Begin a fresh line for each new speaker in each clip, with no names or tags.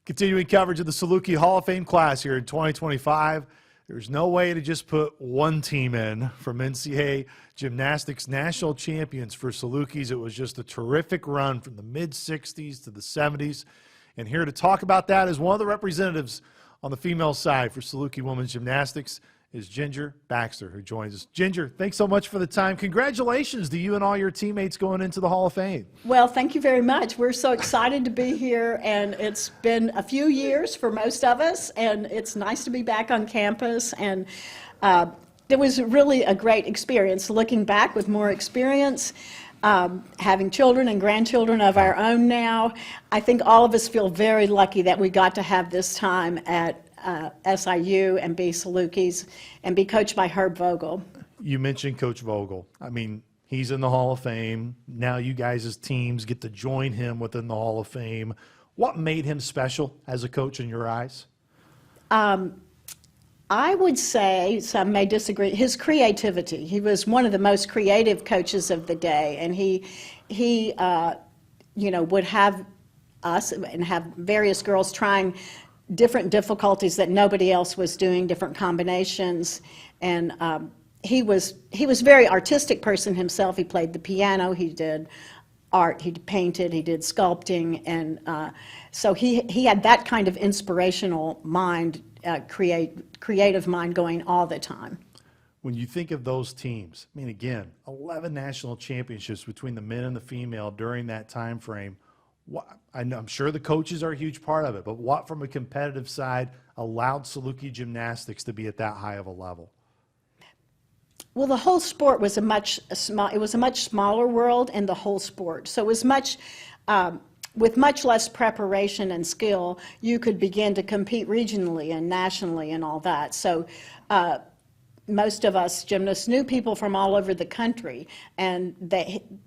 Continuing coverage of the Saluki Hall of Fame class here in 2025. There's no way to just put one team in from NCAA Gymnastics national champions for Salukis. It was just a terrific run from the mid-'60s to the '70s. And here to talk about that is one of the representatives on the female side for Saluki Women's Gymnastics is Ginger Baxter, who joins us. Ginger, thanks so much for the time. Congratulations to you and all your teammates going into the Hall of Fame.
Well, thank you very much. We're so excited to be here, and it's been a few years for most of us, and it's nice to be back on campus. And it was really a great experience. Looking back with more experience, having children and grandchildren of our own now, I think all of us feel very lucky that we got to have this time at SIU and be Salukis and be coached by Herb Vogel.
You mentioned Coach Vogel. I mean, he's in the Hall of Fame. Now you guys as teams get to join him within the Hall of Fame. What made him special as a coach in your eyes?
I would say, some may disagree, his creativity. He was one of the most creative coaches of the day, and he would have us and have various girls trying different difficulties that nobody else was doing, different combinations, and he was a very artistic person himself. He played the piano, he did art, he painted, he did sculpting, and so he had that kind of inspirational mind, creative mind going all the time.
When you think of those teams, I mean, again, 11 national championships between the men and the female during that time frame. I'm sure the coaches are a huge part of it, but what from a competitive side allowed Saluki Gymnastics to be at that high of a level?
Well, the whole sport was a much smaller world in the whole sport. So it was with much less preparation and skill, you could begin to compete regionally and nationally and all that. So most of us gymnasts knew people from all over the country, and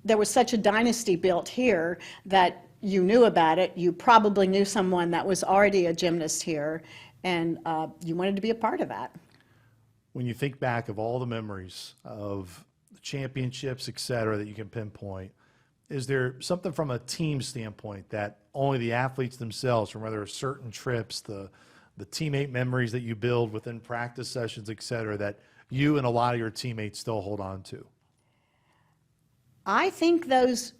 there was such a dynasty built here that you knew about it. You probably knew someone that was already a gymnast here, and you wanted to be a part of that.
When you think back of all the memories of the championships, et cetera, that you can pinpoint, is there something from a team standpoint that only the athletes themselves, from whether certain trips, the teammate memories that you build within practice sessions, et cetera, that you and a lot of your teammates still hold on to?
I think those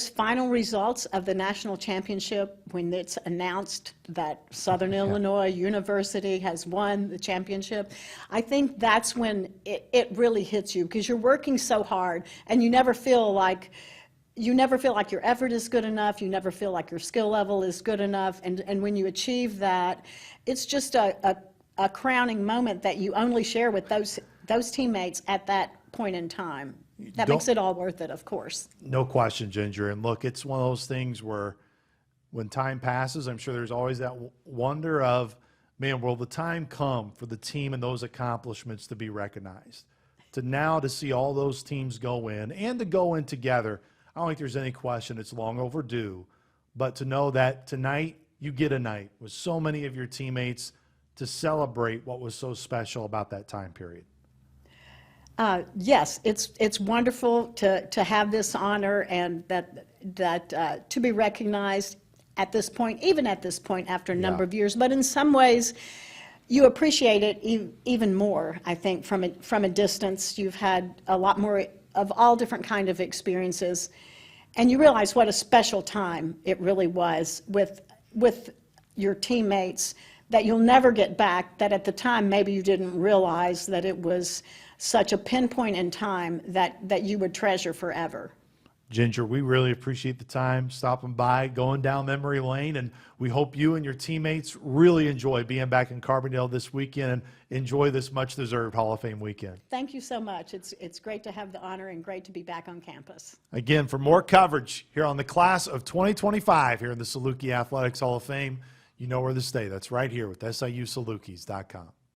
final results of the national championship, when it's announced that Southern Illinois University has won the championship, I think that's when it really hits you, because you're working so hard and you never feel like your effort is good enough, you never feel like your skill level is good enough, and when you achieve that, it's just a crowning moment that you only share with those teammates at that point in time. That makes it all worth it, of course. No
question, Ginger. And look, it's one of those things where when time passes, I'm sure there's always that wonder of, man, will the time come for the team and those accomplishments to be recognized? To see all those teams go in and to go in together, I don't think there's any question it's long overdue. But to know that tonight you get a night with so many of your teammates to celebrate what was so special about that time period.
Yes, it's wonderful to have this honor and that to be recognized at this point, even at this point after a number of years. But in some ways, you appreciate it even more. I think from a distance, you've had a lot more of all different kind of experiences, and you realize what a special time it really was with your teammates that you'll never get back. That at the time maybe you didn't realize that it was such a pinpoint in time that you would treasure forever.
Ginger, we really appreciate the time stopping by, going down memory lane, and we hope you and your teammates really enjoy being back in Carbondale this weekend and enjoy this much-deserved Hall of Fame weekend.
Thank you so much. It's great to have the honor and great to be back on campus.
Again, for more coverage here on the class of 2025 here in the Saluki Athletics Hall of Fame, you know where to stay. That's right here with SIUSalukis.com.